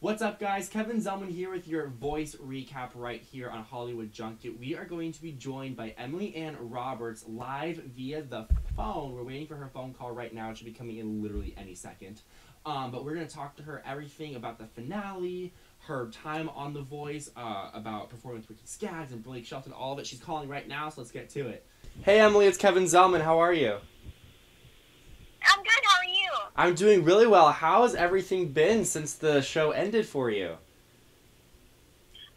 What's up, guys? Kevin Zellman here with your voice recap right here on Hollywood Junket. We are going to be joined by Emily Ann Roberts live via the phone. We're waiting for her phone call right now. It should be coming in literally any second. But we're going to talk to her everything about the finale, her time on The Voice, about performing with Ricky Skaggs and Blake Shelton, all of it. She's calling right now, so let's get to it. Hey, Emily, it's Kevin Zellman. How are you? I'm good. How are you? I'm doing really well. How has everything been since the show ended for you?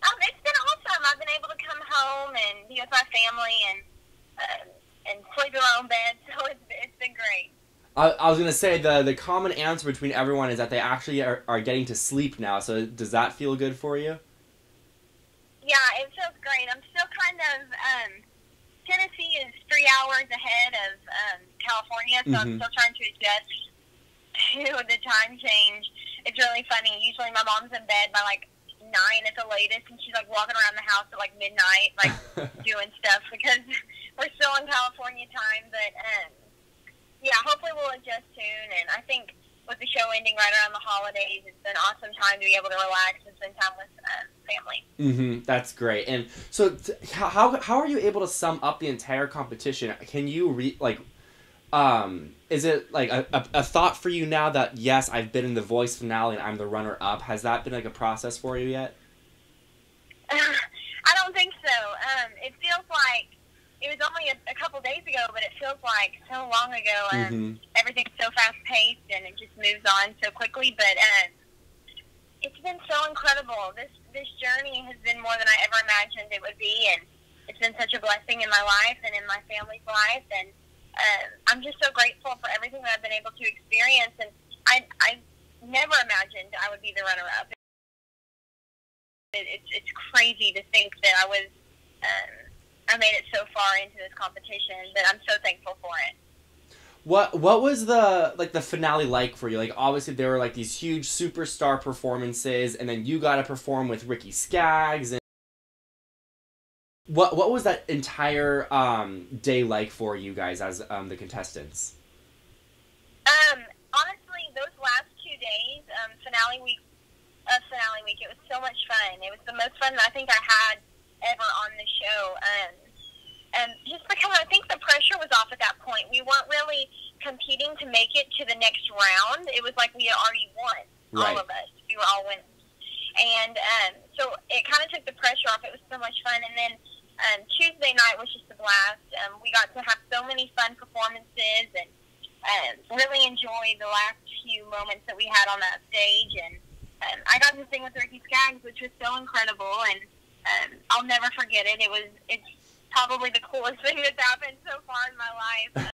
It's been awesome. I've been able to come home and be with my family and sleep in my own bed, so it's been great. I was going to say, the common answer between everyone is that they actually are getting to sleep now, so does that feel good for you? Yeah, it feels great. I'm still kind of, Tennessee is 3 hours ahead of California, so I'm still trying to adjust to the time change. It's really funny. Usually my mom's in bed by like 9 at the latest, and she's like walking around the house at like midnight, like doing stuff because we're still in California time. But yeah, hopefully we'll adjust soon. And I think with the show ending right around the holidays, it's an awesome time to be able to relax and spend time with family. That's great. And so, how are you able to sum up the entire competition? Can you is it like a thought for you now that yes, I've been in the Voice finale and I'm the runner up? Has that been like a process for you yet? I don't think so. It feels like it was only a couple days ago, but it feels like so long ago. Everything's so fast paced and it just moves on so quickly. But it's been so incredible. This journey has been more than I ever imagined it would be, and it's been such a blessing in my life and in my family's life. And I'm just so grateful for everything that I've been able to experience. And I never imagined I would be the runner up. It's crazy to think that I made it so far into this competition, but I'm so thankful for it. What was the finale like for you? Like, obviously there were like these huge superstar performances, and then you got to perform with Ricky Skaggs. And what was that entire day like for you guys as the contestants? Honestly, those last 2 days, finale week, it was so much fun. It was the most fun that I think I had ever on the show. And just because I think the pressure was off at that point. We weren't really competing to make it to the next round. It was like we had already won, all of us. We were all winners. And so it kind of took the pressure off. It was so much fun. And then Tuesday night was just a blast. We got to have so many fun performances and really enjoy the last few moments that we had on that stage. And I got to sing with Ricky Skaggs, which was so incredible. And I'll never forget it. It's probably the coolest thing that's happened so far in my life.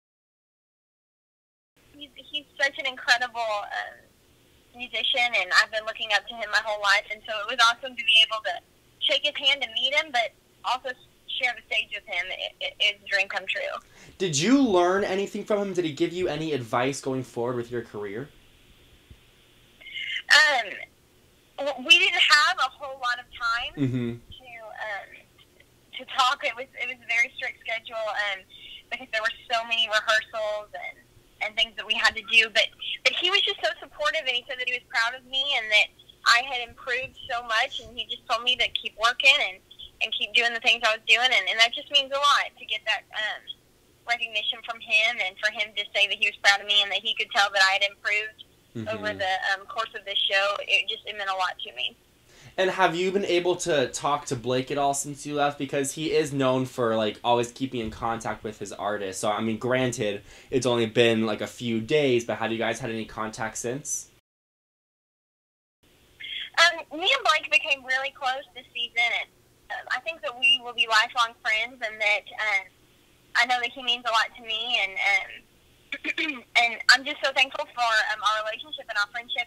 He's such an incredible musician, and I've been looking up to him my whole life, and so it was awesome to be able to shake his hand and meet him, but also share the stage with him. It's a dream come true. Did you learn anything from him? Did he give you any advice going forward with your career? We didn't have a whole lot of time to talk. It was a very strict schedule because there were so many rehearsals and things that we had to do. But he was just so supportive, and he said that he was proud of me and that I had improved so much, and he just told me to keep working and keep doing the things I was doing, and that just means a lot to get that recognition from him, and for him to say that he was proud of me and that he could tell that I had improved over the course of this show. It meant a lot to me. And have you been able to talk to Blake at all since you left? Because he is known for, like, always keeping in contact with his artists. So, I mean, granted, it's only been, like, a few days, but have you guys had any contact since? Me and Blake became really close this season, and I think that we will be lifelong friends, and that I know that he means a lot to me, and I'm just so thankful for our relationship and our friendship,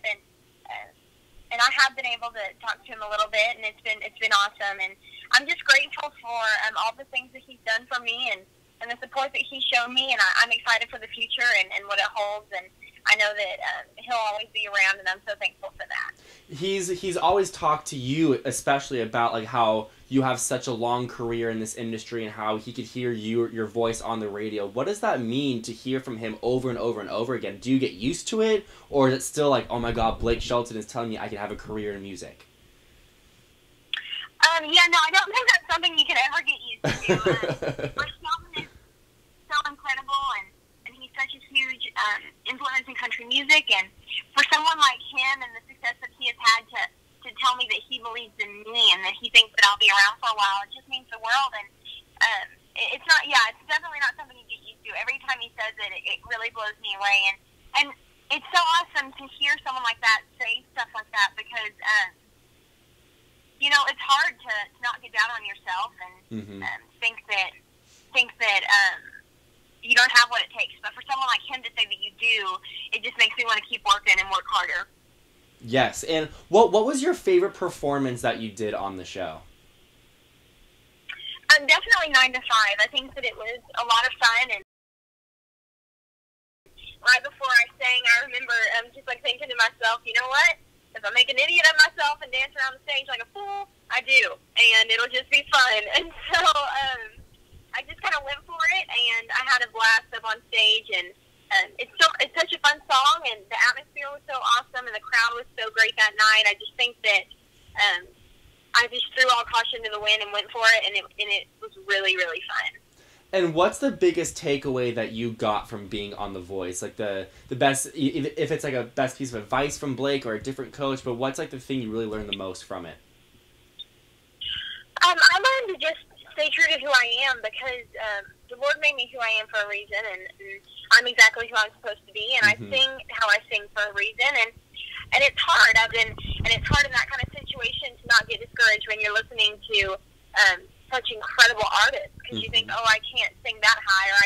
and I have been able to talk to him a little bit, and it's been awesome. And I'm just grateful for all the things that he's done for me and the support that he's shown me. And I'm excited for the future and what it holds. And I know that he'll always be around, and I'm so thankful for that. He's always talked to you, especially about like how you have such a long career in this industry and how he could hear your voice on the radio. What does that mean to hear from him over and over and over again? Do you get used to it, or is it still like, oh my God, Blake Shelton is telling me I can have a career in music? Yeah, no, I don't think that's something you can ever get used to. Blake Shelton is so incredible, and he's such a huge influence in country music, and for someone like him and the success that he has had to tell me that he believes in me and that he thinks that I'll be around for a while, it just means the world. And it's definitely not something you get used to. Every time he says it, it really blows me away. And it's so awesome to hear someone like that say stuff like that because, it's hard to not get down on yourself and think that you don't have what it takes. But for someone like him to say that you do, it just makes me want to keep working and work harder. Yes, and what was your favorite performance that you did on the show? Definitely 9 to 5. I think that it was a lot of fun, and right before I sang, I remember just like thinking to myself, you know what? If I make an idiot of myself and dance around the stage like a fool, I do, and it'll just be fun. And so I just kind of went for it, and I had a blast up on stage, and it's such a fun song, and the atmosphere was so awesome, and the crowd was so great that night. I just think that I just threw all caution to the wind and went for it, and it was really, really fun. And what's the biggest takeaway that you got from being on The Voice? Like the best, if it's like a best piece of advice from Blake or a different coach, but what's like the thing you really learned the most from it? I learned to just stay true to who I am because the Lord made me who I am for a reason, and I'm exactly who I'm supposed to be, and I sing how I sing for a reason, and it's hard. And it's hard in that kind of situation to not get discouraged when you're listening to such incredible artists because you think, oh, I can't sing that high, or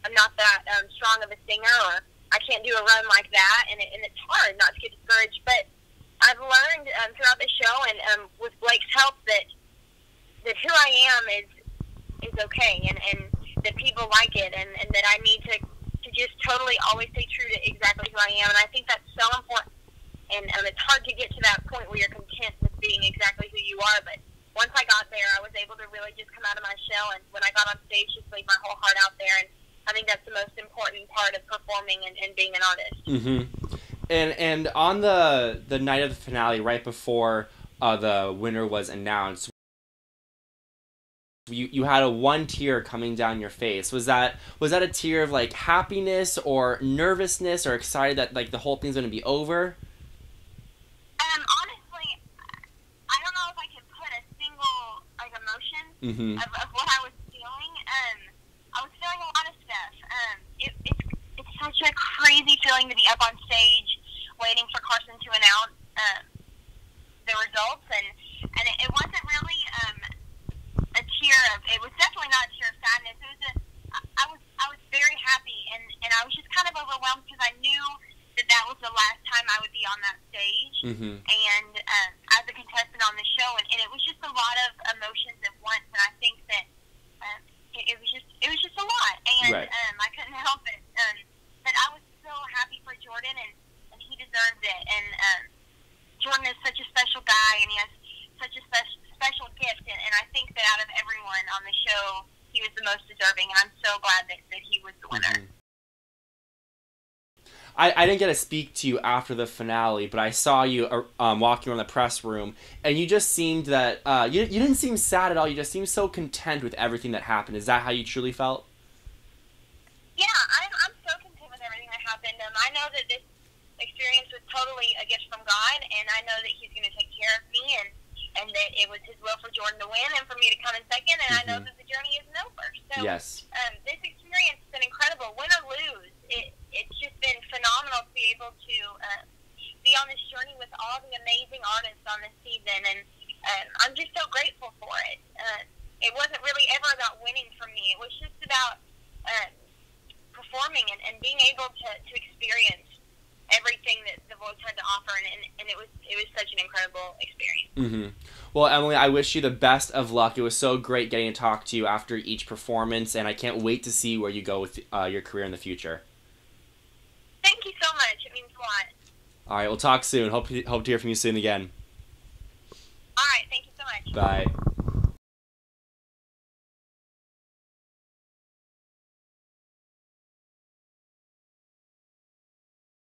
I'm not that strong of a singer, or I can't do a run like that, and it's hard not to get discouraged. But I've learned throughout the show and with Blake's help that who I am is okay, and that people like it, and that I need to just totally always stay true to exactly who I am. And I think that's so important. And it's hard to get to that point where you're content with being exactly who you are, but once I got there, I was able to really just come out of my shell, and when I got on stage, just leave my whole heart out there, and I think that's the most important part of performing and being an artist. Mm-hmm. And on the night of the finale, right before the winner was announced, you had one tear coming down your face. Was that a tear of like happiness or nervousness or excited that like the whole thing's going to be over? Honestly, I don't know if I can put a single like emotion of what I was feeling. I was feeling a lot of stuff. It's such a crazy feeling to be up on stage waiting for Carson to announce the results, and it wasn't really a tear of. It was definitely not a tear of sadness. It was I was very happy, and I was just kind of overwhelmed because I knew that was the last time I would be on that stage, and as a contestant on the show, and it was just a lot of emotions at once, and I think that it was just a lot, and I couldn't help it. But I was so happy for Jordan, and he deserved it, and Jordan is such a special guy, and he has such a special gift, and I think that out of everyone on the show, he was the most deserving, and I'm so glad that he was the winner. I didn't get to speak to you after the finale, but I saw you walking around the press room, and you just seemed that you didn't seem sad at all. You just seemed so content with everything that happened. Is that how you truly felt? Yeah, I'm so content with everything that happened. I know that this experience was totally a gift from God, and I know that He's going to take care of me, and that it was His will for Jordan to win and for me to come in second, and I know that the journey isn't over. So yes. This experience has been incredible. Win or lose, it's just been phenomenal to be able to be on this journey with all the amazing artists on this season, and I'm just so grateful for it. It wasn't really ever about winning for me. It was just about performing and being able to experience everything that The Voice had to offer, and it was such an incredible experience. Well, Emily, I wish you the best of luck. It was so great getting to talk to you after each performance, and I can't wait to see where you go with your career in the future. Thank you so much. lot. All right, we'll talk soon. Hope to hear from you soon again. All right, thank you so much. Bye.